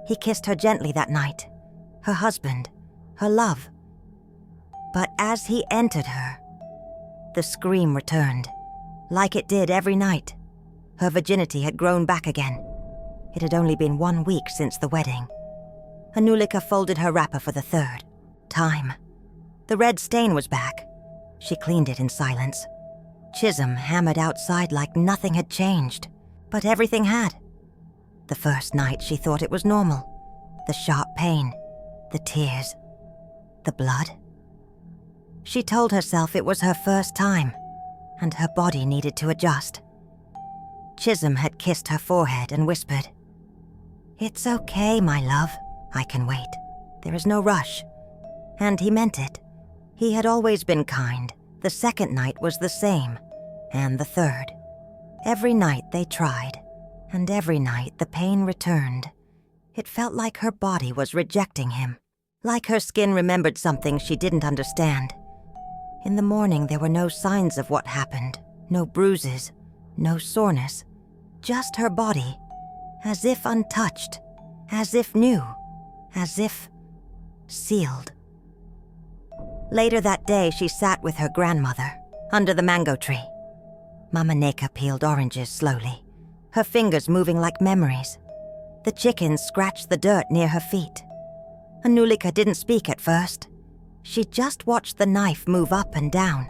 He kissed her gently that night, her husband, her love. But as he entered her, the scream returned, like it did every night. Her virginity had grown back again. It had only been 1 week since the wedding. Anulika folded her wrapper for the third time. The red stain was back. She cleaned it in silence. Chisum hammered outside like nothing had changed, but everything had. The first night she thought it was normal. The sharp pain, the tears, the blood. She told herself it was her first time, and her body needed to adjust. Chisum had kissed her forehead and whispered, "It's okay, my love. I can wait. There is no rush." And he meant it. He had always been kind. The second night was the same, and the third. Every night they tried, and every night the pain returned. It felt like her body was rejecting him, like her skin remembered something she didn't understand. In the morning there were no signs of what happened, no bruises, no soreness, just her body, as if untouched, as if new, as if sealed. Later that day, she sat with her grandmother under the mango tree. Mama Neka peeled oranges slowly, her fingers moving like memories. The chickens scratched the dirt near her feet. Anulika didn't speak at first. She just watched the knife move up and down,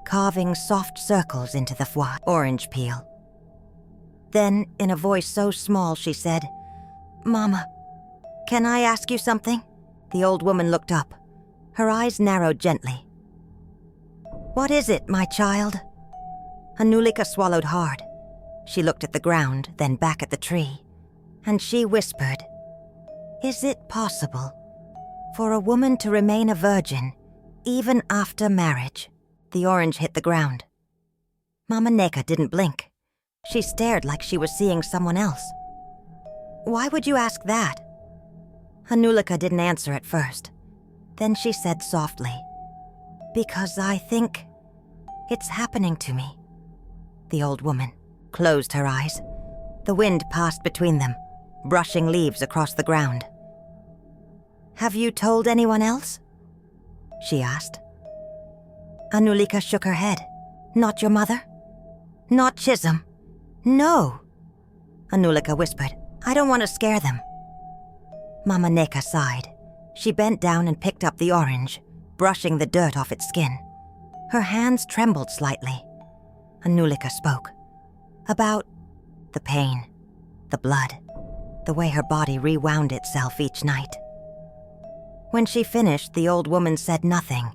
carving soft circles into the orange peel. Then, in a voice so small, she said, "Mama, can I ask you something?" The old woman looked up. Her eyes narrowed gently. "What is it, my child?" Anulika swallowed hard. She looked at the ground, then back at the tree, and she whispered, "Is it possible for a woman to remain a virgin even after marriage?" The orange hit the ground. Mama Neka didn't blink. She stared like she was seeing someone else. "Why would you ask that?" Anulika didn't answer at first. Then she said softly, "Because I think it's happening to me." The old woman closed her eyes. The wind passed between them, brushing leaves across the ground. "Have you told anyone else?" she asked. Anulika shook her head. "Not your mother? Not Chisum? No." Anulika whispered, "I don't want to scare them." Mama Neka sighed. She bent down and picked up the orange, brushing the dirt off its skin. Her hands trembled slightly. Anulika spoke. About the pain, the blood, the way her body rewound itself each night. When she finished, the old woman said nothing.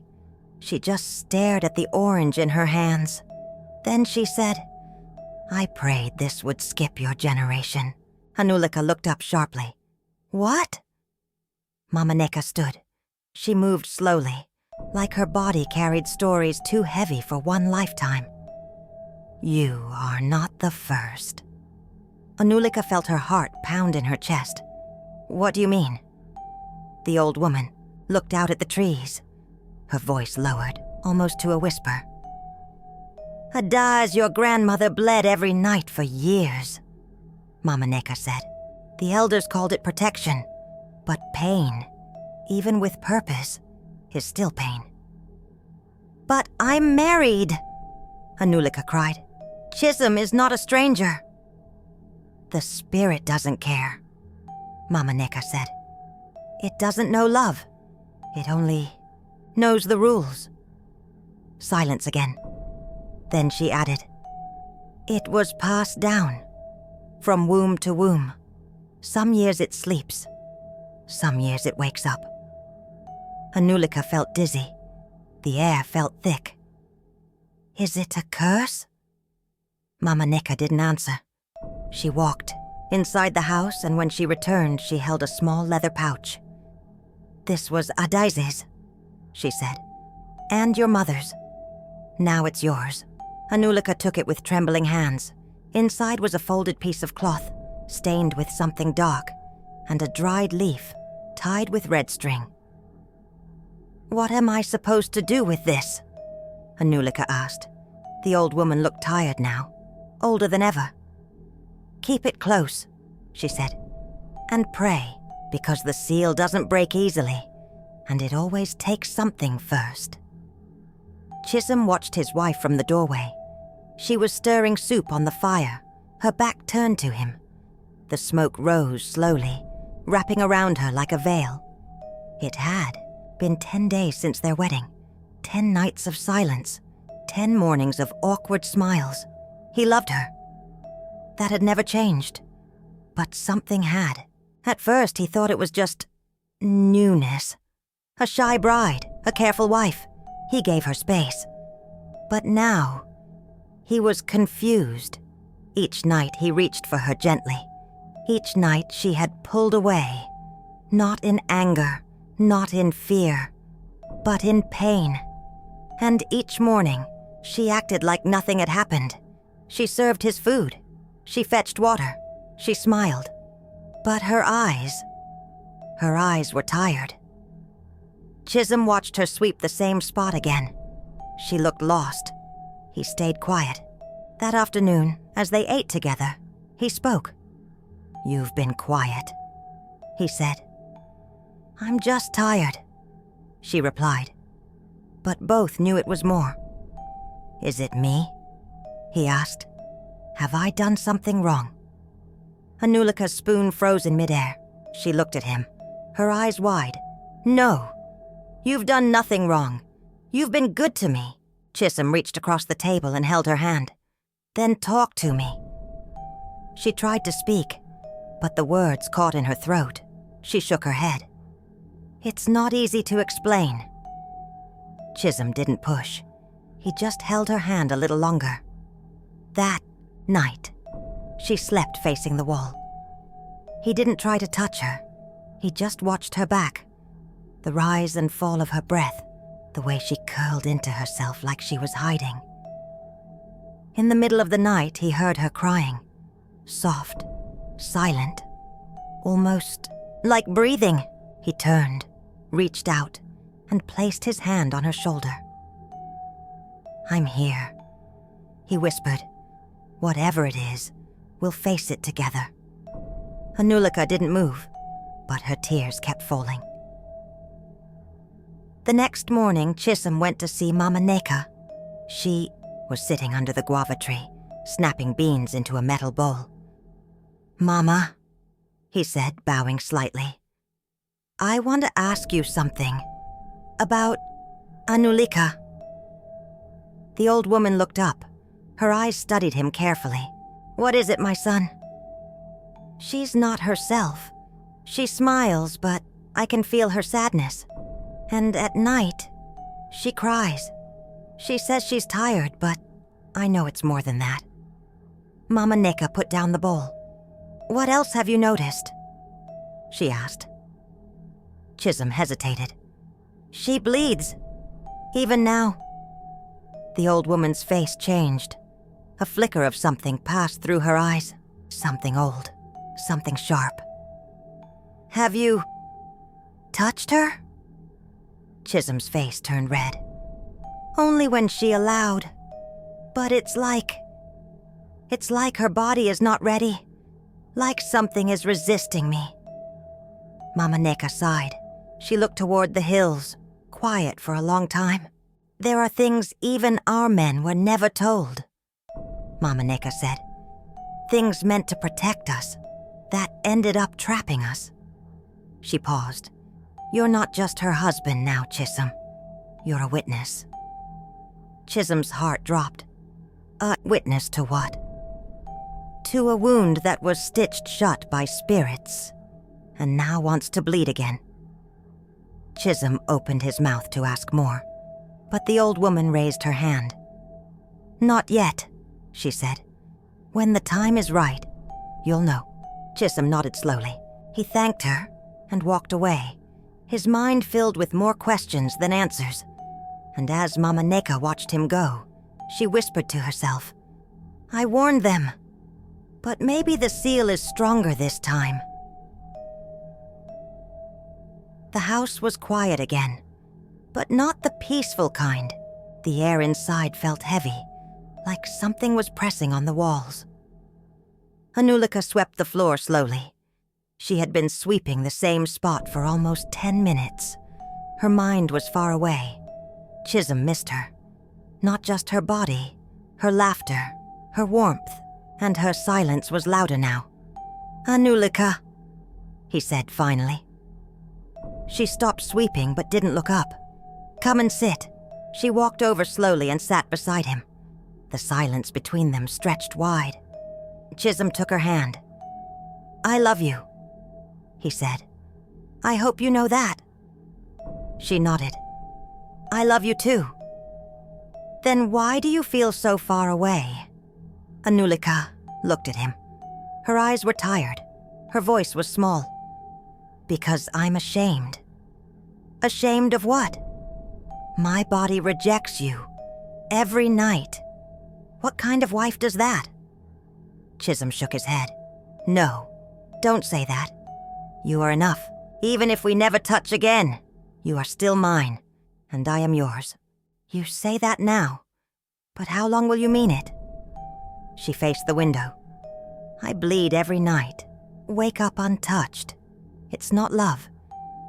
She just stared at the orange in her hands. Then she said, "I prayed this would skip your generation." Anulika looked up sharply. "What?" Mama Neka stood. She moved slowly, like her body carried stories too heavy for one lifetime. "You are not the first." Anulika felt her heart pound in her chest. "What do you mean?" The old woman looked out at the trees. Her voice lowered, almost to a whisper. "Adai's your grandmother bled every night for years," Mama Neka said. "The elders called it protection. But pain, even with purpose, is still pain." "But I'm married," Anulika cried. "Chisum is not a stranger." "The spirit doesn't care," Mama Neka said. "It doesn't know love. It only knows the rules." Silence again. Then she added, "It was passed down, from womb to womb. Some years it sleeps. Some years it wakes up." Anulika felt dizzy. The air felt thick. "Is it a curse?" Mama Neka didn't answer. She walked inside the house, and when she returned, she held a small leather pouch. "This was Adai's," she said, "and your mother's. Now it's yours." Anulika took it with trembling hands. Inside was a folded piece of cloth, stained with something dark, and a dried leaf tied with red string. "What am I supposed to do with this?" Anulika asked. The old woman looked tired now, older than ever. "Keep it close," she said, "and pray." because the seal doesn't break easily, and it always takes something first. Chisum watched his wife from the doorway. She was stirring soup on the fire, her back turned to him. The smoke rose slowly, wrapping around her like a veil. It had been 10 days since their wedding, 10 nights of silence, 10 mornings of awkward smiles. He loved her. That had never changed. But something had. At first, he thought it was just newness. A shy bride, a careful wife. He gave her space. But now, he was confused. Each night, he reached for her gently. Each night, she had pulled away. Not in anger, not in fear, but in pain. And each morning, she acted like nothing had happened. She served his food. She fetched water. She smiled. But her eyes were tired. Chisum watched her sweep the same spot again. She looked lost. He stayed quiet. That afternoon, as they ate together, he spoke. "You've been quiet," he said. "I'm just tired," she replied. But both knew it was more. "Is it me?" he asked. "Have I done something wrong?" Anulika's spoon froze in midair. She looked at him, her eyes wide. "No, you've done nothing wrong. You've been good to me." Chisum reached across the table and held her hand. "Then talk to me." She tried to speak, but the words caught in her throat. She shook her head. "It's not easy to explain." Chisum didn't push. He just held her hand a little longer. That night, she slept facing the wall. He didn't try to touch her. He just watched her back, the rise and fall of her breath, the way she curled into herself like she was hiding. In the middle of the night, he heard her crying, soft, silent, almost like breathing. He turned, reached out, and placed his hand on her shoulder. "I'm here," he whispered. "Whatever it is, we'll face it together." Anulika didn't move, but her tears kept falling. The next morning, Chisum went to see Mamaa. She was sitting under the guava tree, snapping beans into a metal bowl. "Mama," he said, bowing slightly, "I want to ask you something about Anulika." The old woman looked up. Her eyes studied him carefully. "What is it, my son?" "She's not herself. She smiles, but I can feel her sadness. And at night, she cries. She says she's tired, but I know it's more than that." Mamaa put down the bowl. "What else have you noticed?" she asked. Chisum hesitated. "She bleeds, even now." The old woman's face changed. A flicker of something passed through her eyes. Something old, something sharp. "Have you touched her?" Chisum's face turned red. "Only when she allowed. But it's like her body is not ready. Like something is resisting me." Mamaa sighed. She looked toward the hills, quiet for a long time. "There are things even our men were never told," Mamaa said. "Things meant to protect us, that ended up trapping us." She paused. "You're not just her husband now, Chisum. You're a witness." Chisum's heart dropped. "A witness to what?" "To a wound that was stitched shut by spirits, and now wants to bleed again." Chisum opened his mouth to ask more, but the old woman raised her hand. "Not yet," she said. "When the time is right, you'll know." Chisum nodded slowly. He thanked her and walked away, his mind filled with more questions than answers. And as Mamaa watched him go, she whispered to herself, "I warned them, but maybe the seal is stronger this time." The house was quiet again, but not the peaceful kind. The air inside felt heavy, like something was pressing on the walls. Anulika swept the floor slowly. She had been sweeping the same spot for almost 10 minutes. Her mind was far away. Chisum missed her. Not just her body, her laughter, her warmth, and her silence was louder now. "Anulika," he said finally. She stopped sweeping but didn't look up. "Come and sit." She walked over slowly and sat beside him. The silence between them stretched wide. Chisum took her hand. "I love you," he said. "I hope you know that." She nodded. "I love you too." "Then why do you feel so far away?" Anulika looked at him. Her eyes were tired. Her voice was small. "Because I'm ashamed." "Ashamed of what?" "My body rejects you. Every night." "What kind of wife does that?" Chisum shook his head. "No, don't say that. You are enough. Even if we never touch again, you are still mine, and I am yours." "You say that now, but how long will you mean it?" She faced the window. "I bleed every night. Wake up untouched. It's not love.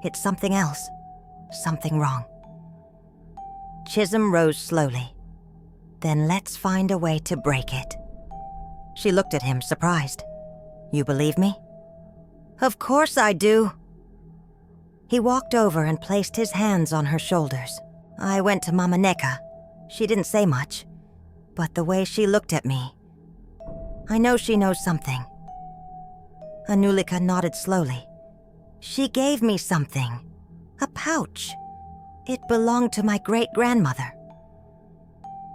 It's something else. Something wrong." Chisum rose slowly. "Then let's find a way to break it." She looked at him, surprised. "You believe me?" "Of course I do." He walked over and placed his hands on her shoulders. "I went to Mama Neka. She didn't say much, but the way she looked at me, I know she knows something." Anulika nodded slowly. "She gave me something. A pouch. It belonged to my great-grandmother."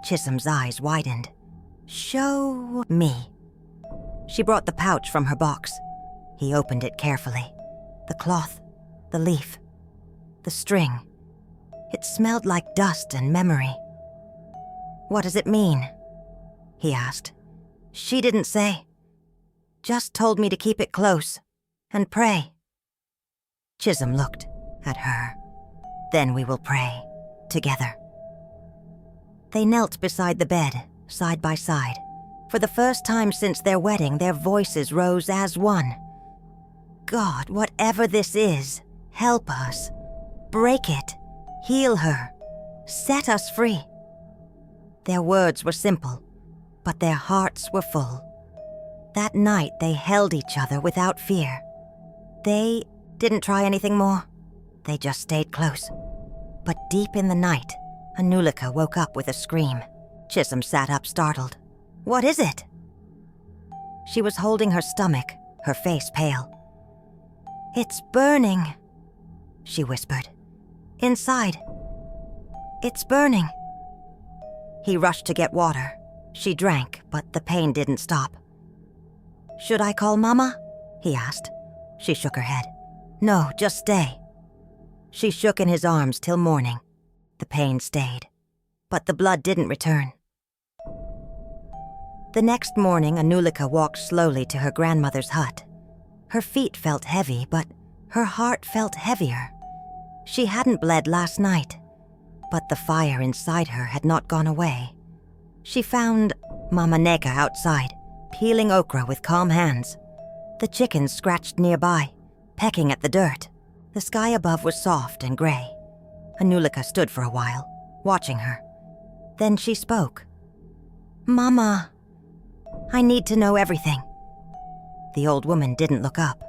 Chisum's eyes widened. "Show me." She brought the pouch from her box. He opened it carefully. The cloth, the leaf, the string. It smelled like dust and memory. "What does it mean?" he asked. "She didn't say. Just told me to keep it close and pray." Chisum looked at her. "Then we will pray together." They knelt beside the bed, side by side. For the first time since their wedding, their voices rose as one. "God, whatever this is, help us. Break it. Heal her. Set us free." Their words were simple, but their hearts were full. That night they held each other without fear. They didn't try anything more. They just stayed close. But deep in the night, Anulika woke up with a scream. Chisum sat up startled. "What is it?" She was holding her stomach, her face pale. "It's burning," she whispered. "Inside. It's burning." He rushed to get water. She drank, but the pain didn't stop. "Should I call Mama?" he asked. She shook her head. "No, just stay." She shook in his arms till morning. The pain stayed, but the blood didn't return. The next morning, Anulika walked slowly to her grandmother's hut. Her feet felt heavy, but her heart felt heavier. She hadn't bled last night, but the fire inside her had not gone away. She found Mama Neka outside, peeling okra with calm hands. The chickens scratched nearby, pecking at the dirt. The sky above was soft and gray. Anulika stood for a while, watching her. Then she spoke. "Mama, I need to know everything." The old woman didn't look up.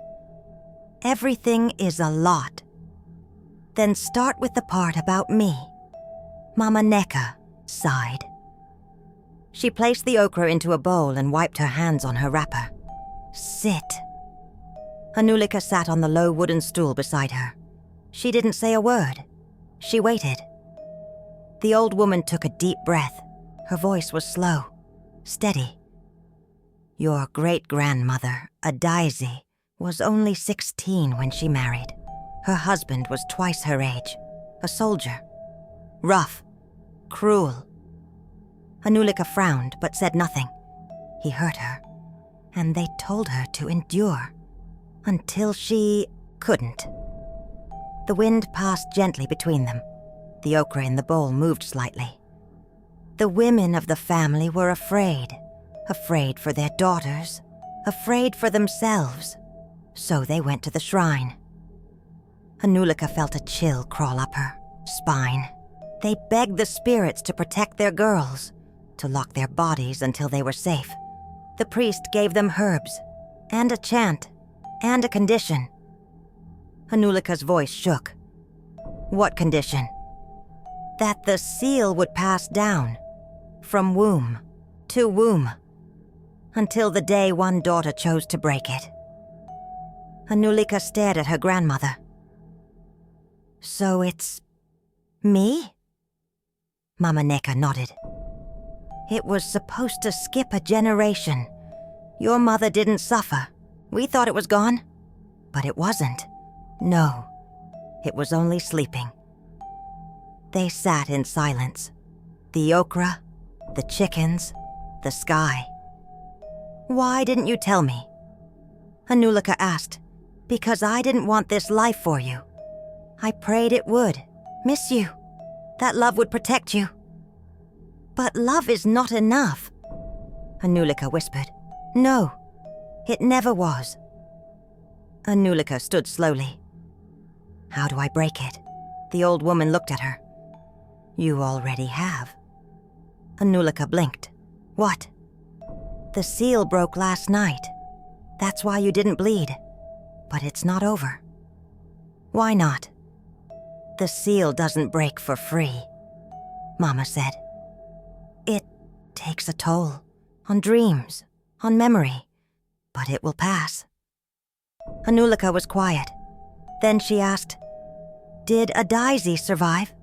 "Everything is a lot." "Then start with the part about me." Mama Neka sighed. She placed the okra into a bowl and wiped her hands on her wrapper. "Sit." Anulika sat on the low wooden stool beside her. She didn't say a word. She waited. The old woman took a deep breath. Her voice was slow, steady. "Your great-grandmother, Adaisi, was only 16 when she married. Her husband was twice her age, a soldier. Rough, cruel." Anulika frowned but said nothing. He hurt her, and they told her to endure until she couldn't. The wind passed gently between them. The okra in the bowl moved slightly. The women of the family were afraid for their daughters, afraid for themselves. So they went to the shrine. Anulika felt a chill crawl up her spine. They begged the spirits to protect their girls, to lock their bodies until they were safe. The priest gave them herbs, and a chant, and a condition. Anulika's voice shook. What condition? That the seal would pass down, from womb to womb, until the day one daughter chose to break it. Anulika stared at her grandmother. So it's me? Mama Neka nodded. It was supposed to skip a generation. Your mother didn't suffer. We thought it was gone. But it wasn't. No, it was only sleeping. They sat in silence. The okra, the chickens, the sky. Why didn't you tell me? Anulika asked. Because I didn't want this life for you. I prayed it would. Miss you. That love would protect you. But love is not enough. Anulika whispered. No, it never was. Anulika stood slowly. How do I break it? The old woman looked at her. You already have. Anulika blinked. What? The seal broke last night. That's why you didn't bleed. But it's not over. Why not? The seal doesn't break for free, Mama said. It takes a toll on dreams, on memory, but it will pass. Anulika was quiet. Then she asked, Did Adaisi survive?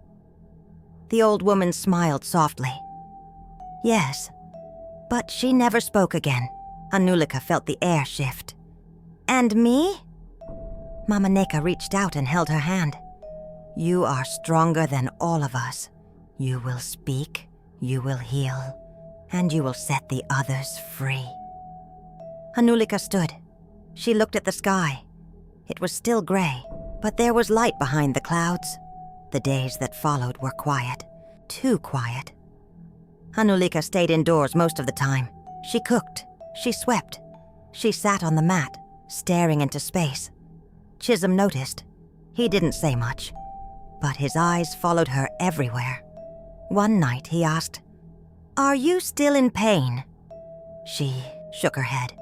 The old woman smiled softly. Yes, but she never spoke again. Anulika felt the air shift. And me? Mama Neka reached out and held her hand. You are stronger than all of us. You will speak, you will heal, and you will set the others free. Anulika stood. She looked at the sky. It was still gray, but there was light behind the clouds. The days that followed were quiet, too quiet. Anulika stayed indoors most of the time. She cooked, she swept, she sat on the mat, staring into space. Chisum noticed. He didn't say much, but his eyes followed her everywhere. One night he asked, Are you still in pain? She shook her head.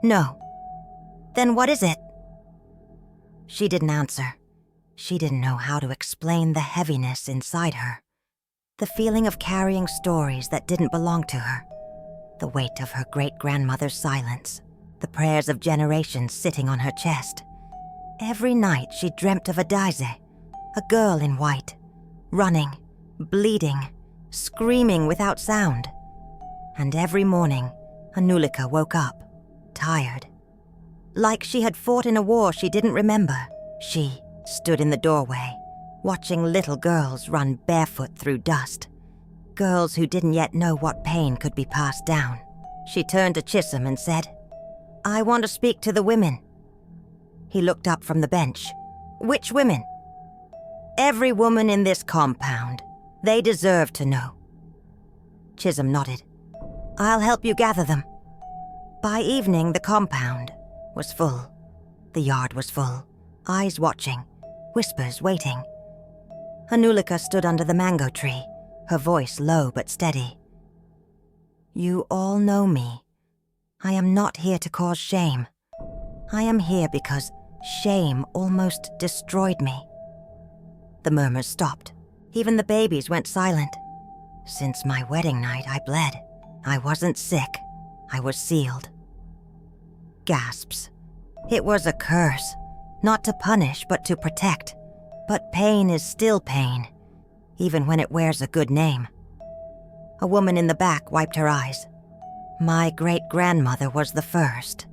No. Then what is it? She didn't answer. She didn't know how to explain the heaviness inside her. The feeling of carrying stories that didn't belong to her. The weight of her great-grandmother's silence. The prayers of generations sitting on her chest. Every night she dreamt of Adaise, a girl in white, running, bleeding, screaming without sound. And every morning, Anulika woke up, tired. Like she had fought in a war she didn't remember. She stood in the doorway, watching little girls run barefoot through dust. Girls who didn't yet know what pain could be passed down. She turned to Chisum and said, I want to speak to the women. He looked up from the bench. Which women? Every woman in this compound. They deserve to know. Chisum nodded. I'll help you gather them. By evening, the compound was full. The yard was full. Eyes watching, whispers waiting. Anulika stood under the mango tree, her voice low but steady. You all know me. I am not here to cause shame. I am here because shame almost destroyed me. The murmurs stopped. Even the babies went silent. Since my wedding night, I bled. I wasn't sick. I was sealed. Gasps. It was a curse. Not to punish, but to protect. But pain is still pain, even when it wears a good name. A woman in the back wiped her eyes. My great-grandmother was the first.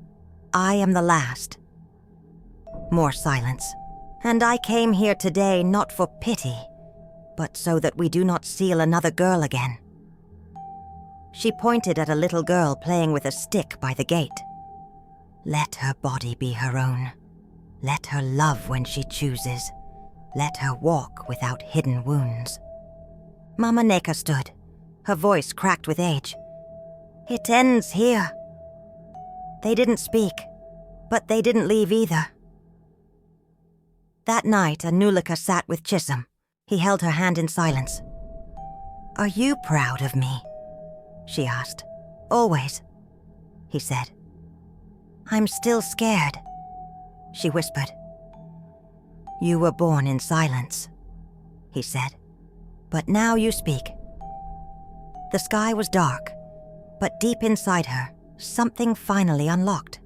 I am the last. More silence. And I came here today not for pity, but so that we do not seal another girl again. She pointed at a little girl playing with a stick by the gate. Let her body be her own. Let her love when she chooses. Let her walk without hidden wounds. Mama Neka stood, her voice cracked with age. It ends here. They didn't speak. But they didn't leave either. That night, Anulika sat with Chisum. He held her hand in silence. "Are you proud of me?" she asked. "Always," he said. "I'm still scared," she whispered. "You were born in silence," he said. "But now you speak." The sky was dark, but deep inside her, something finally unlocked.